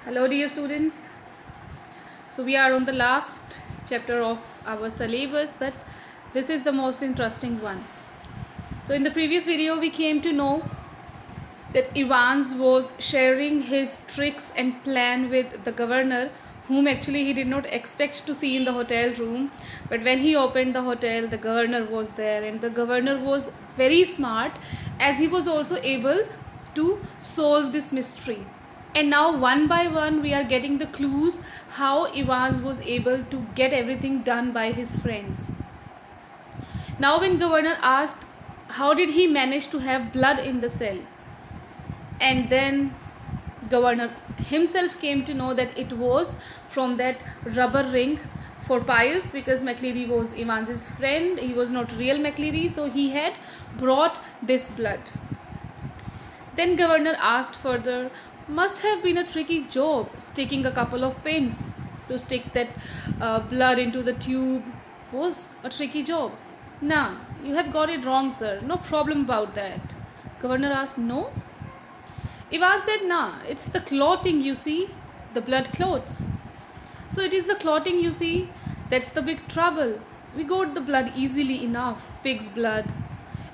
Hello, dear students. So, we are on the last chapter of our syllabus, but this is the most interesting one. So, in the previous video, we came to know that Evans was sharing his tricks and plan with the governor, whom actually he did not expect to see in the hotel room. But when he opened the hotel, the governor was there, and the governor was very smart as he was also able to solve this mystery. And now, one by one, we are getting the clues how Evans was able to get everything done by his friends. Now, when governor asked, how did he manage to have blood in the cell? And then governor himself came to know that it was from that rubber ring for piles, because McLeary was Evans's friend. He was not real McLeary, so he had brought this blood. Then governor asked further, must have been a tricky job sticking a couple of pins to stick that blood into the tube. Was a tricky job. Nah, you have got it wrong, sir. No problem about that. Governor asked, no? Evans said, nah, it's the clotting, you see. The blood clots. So it is the clotting, you see. That's the big trouble. We got the blood easily enough, pig's blood.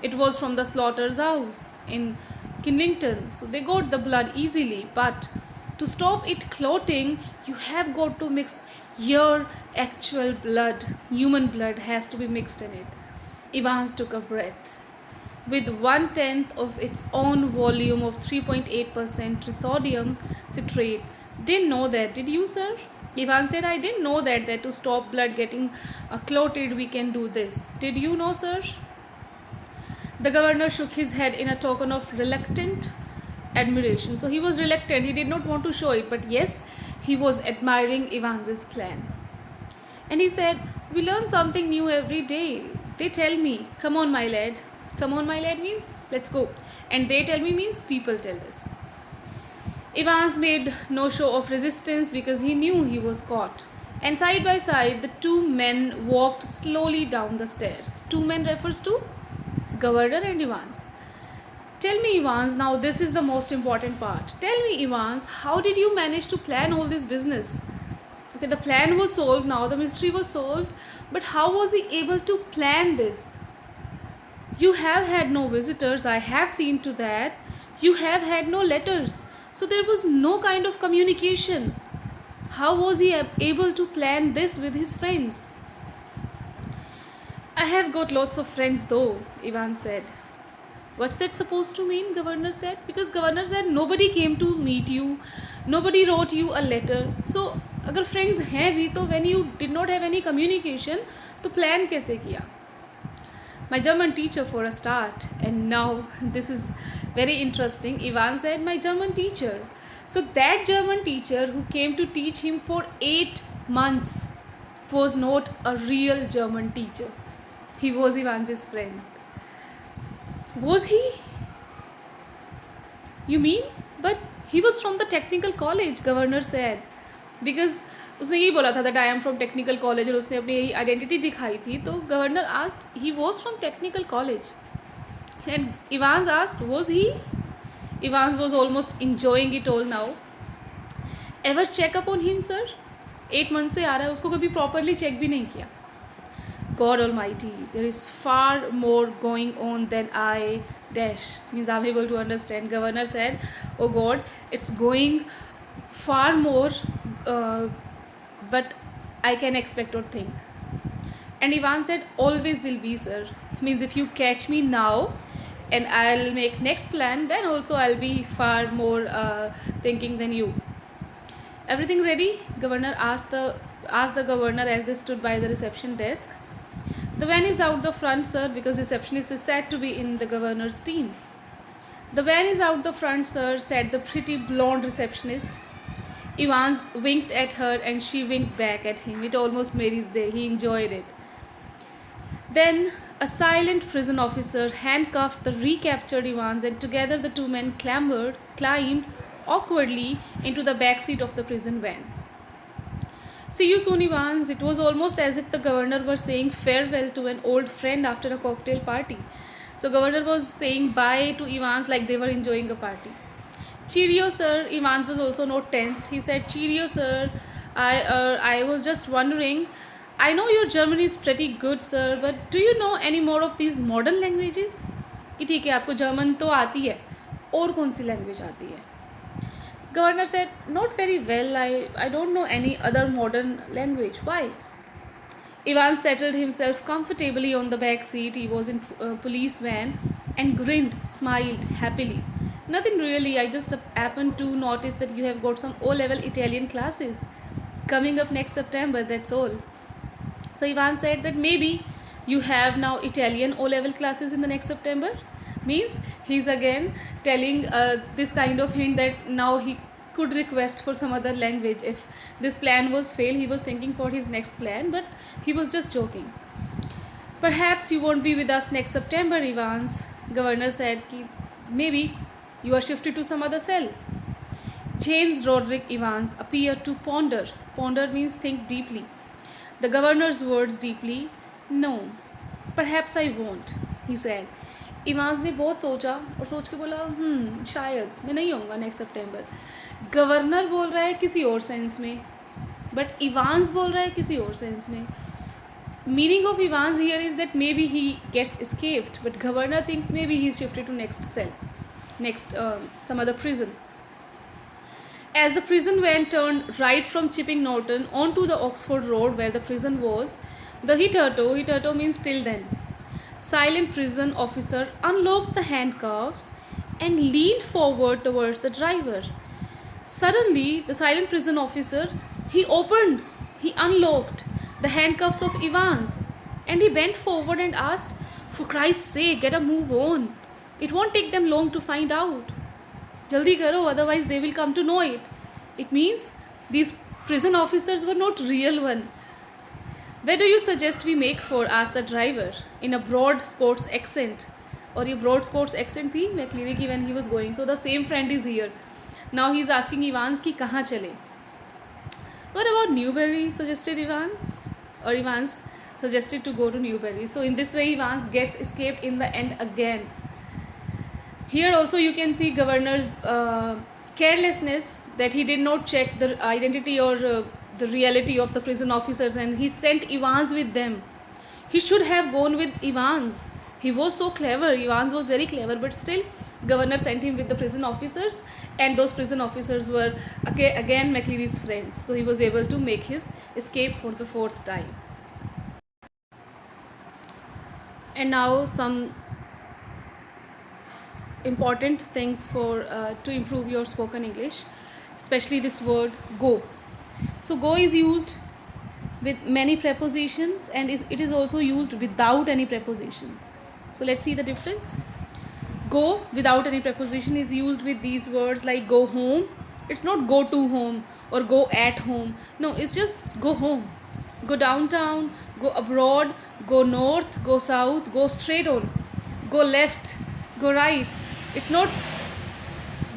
It was from the slaughter's house in Kennington, so they got the blood easily. But to stop it clotting, you have got to mix your actual blood. Human blood has to be mixed in it. Evans took a breath. With 1/10 of its own volume of 3.8% sodium citrate. Didn't know that, did you, sir? Ivan said, I didn't know that to stop blood getting clotted we can do this. Did you know, sir? The governor shook his head in a token of reluctant admiration. So he was reluctant, he did not want to show it, but yes, he was admiring Evans's plan. And he said, we learn something new every day. They tell me, come on, my lad. Come on, my lad means let's go. And they tell me means people tell this. Evans made no show of resistance because he knew he was caught. And side by side, the two men walked slowly down the stairs. Two men refers to governor and Evans. Tell me, Evans, now this is the most important part. Tell me, Evans, how did you manage to plan all this business? Okay, the plan was solved now, the mystery was solved, but how was he able to plan this? You have had no visitors, I have seen to that. You have had no letters. So there was no kind of communication. How was he able to plan this with his friends? I have got lots of friends though, Ivan said. What's that supposed to mean? Governor said. Because governor said nobody came to meet you, nobody wrote you a letter. So अगर friends हैं भी तो when you did not have any communication तो plan कैसे किया? My German teacher for a start. And now this is very interesting. Ivan said, my German teacher. So that German teacher who came to teach him for 8 months was not a real German teacher. He was Ivan's friend. Was he? You mean? But he was from the technical college, governor said. Because उसने यही बोला था that I am from technical college, और उसने अपनी यही identity दिखाई थी. तो governor asked he was from technical college and Evans asked was he. Evans was almost enjoying it all now. Ever check up on him sir? 8 month से आ रहा है, उसको कभी प्रॉपरली चेक भी नहीं किया. God Almighty, there is far more going on than I dash means I'm able to understand. Governor said, oh God, it's going far more but I can expect or think. And Ivan said, always will be, sir. Means if you catch me now and I'll make next plan, then also I'll be far more thinking than you. Everything ready? Governor asked the governor as they stood by the reception desk. The van is out the front, sir, because receptionist is said to be in the governor's team. The van is out the front, sir, said the pretty blonde receptionist. Evans winked at her and she winked back at him. It almost made his day. He enjoyed it. Then a silent prison officer handcuffed the recaptured Evans, and together the two men climbed awkwardly into the back seat of the prison van. See you soon, Evans. It was almost as if the governor were saying farewell to an old friend after a cocktail party. So governor was saying bye to Evans like they were enjoying a party. Cheerio, sir. Evans was also not tensed. He said, Cheerio, sir. I was just wondering. I know your German is pretty good, sir, but do you know any more of these modern languages? कि ठीक है आपको German तो आती है और कौन सी language आती है. Governor said, not very well. I don't know any other modern language. Why? Ivan settled himself comfortably on the back seat. He was in a police van and grinned, smiled happily. Nothing really. I just happened to notice that you have got some O-level Italian classes coming up next September. That's all. So Ivan said that maybe you have now Italian O-level classes in the next September. Means he's again telling this kind of hint that now he could request for some other language if this plan was failed. He was thinking for his next plan, but he was just joking. Perhaps you won't be with us next September, Evans. Governor said कि maybe you are shifted to some other cell. James Roderick Evans appeared to ponder. Ponder means think deeply. The governor's words deeply. No, perhaps I won't, he said. Evans ने बहुत सोचा और सोच के बोला शायद मैं नहीं आऊँगा नेक्स्ट सितंबर. गवर्नर बोल रहा है किसी और सेंस में, बट इवांस बोल रहा है किसी और सेंस में. Meaning of Evans here is that maybe he gets escaped, but governor thinks maybe he's shifted to next cell, next some other prison. As the prison van turned right from Chipping Norton onto the Oxford Road where the prison was, the hitherto means till then, silent prison officer unlocked the handcuffs and leaned forward towards the driver. Suddenly, the silent prison officer, he unlocked the handcuffs of Evans, and he bent forward and asked, for Christ's sake, get a move on. It won't take them long to find out. Jaldi karo, otherwise they will come to know it. It means these prison officers were not real one. Where do you suggest we make for? Asked the driver in a broad Scots accent. और ये broad Scots accent थी McCleary की when he was going. So the same friend is here. Now he is asking Evans कि कहाँ चले. What about Newbury? Suggested Evans. Or Evans suggested to go to Newbury. So in this way Evans gets escaped in the end again. Here also you can see governor's carelessness, that he did not check the identity or the reality of the prison officers, and he sent Evans with them. He should have gone with Evans. He was so clever. Evans was very clever, but still governor sent him with the prison officers, and those prison officers were again McCleary's friends. So he was able to make his escape for the fourth time. And now some important things for to improve your spoken English, especially this word go. So go is used with many prepositions, and it is also used without any prepositions. So let's see the difference. Go without any preposition is used with these words like go home. It's not go to home or go at home. No, it's just go home. Go downtown, go abroad, go north, go south, go straight on, go left, go right. It's not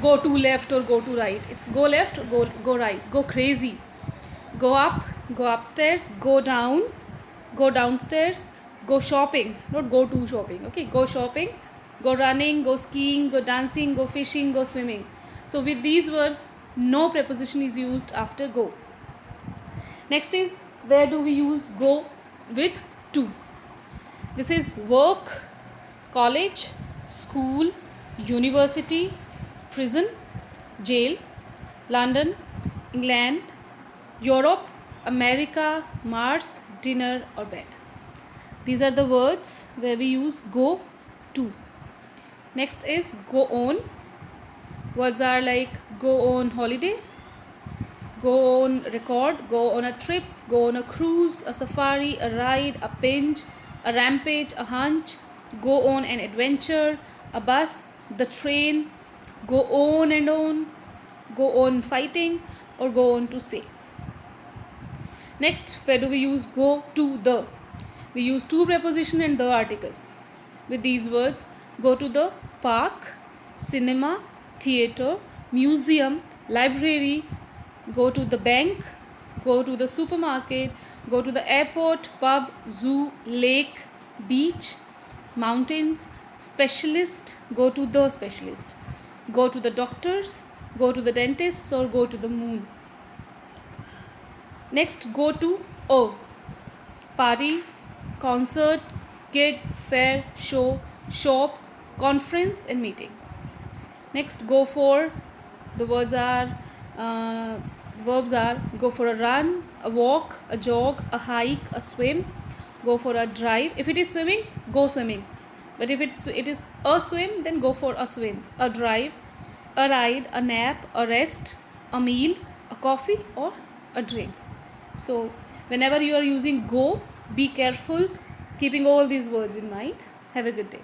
go to left or go to right. It's go left, go right, go crazy, go up, go upstairs, go down, go downstairs, go shopping, not go to shopping. Okay, go shopping, go running, go skiing, go dancing, go fishing, go swimming. So with these words, no preposition is used after go. Next is, where do we use go with to? This is work, college, school, university, prison, jail, London, England, Europe, America, Mars, dinner or bed. These are the words where we use go to. Next is go on. Words are like go on holiday, go on record, go on a trip, go on a cruise, a safari, a ride, a binge, a rampage, a hunch, go on an adventure, a bus, the train, go on and on, go on fighting, or go on to say. Next, where do we use go to the? We use to preposition and the article. With these words, go to the park, cinema, theatre, museum, library, go to the bank, go to the supermarket, go to the airport, pub, zoo, lake, beach, mountains, specialist, go to the specialist, go to the doctors, go to the dentist, or go to the moon. Next, go to O. Party, concert, gig, fair, show, shop, conference and meeting. Next, go for. The words are verbs are go for a run, a walk, a jog, a hike, a swim. Go for a drive. If it is swimming, go swimming. But if it is a swim, then go for a swim. A drive, a ride, a nap, a rest, a meal, a coffee or a drink. So whenever you are using go, be careful keeping all these words in mind. Have a good day.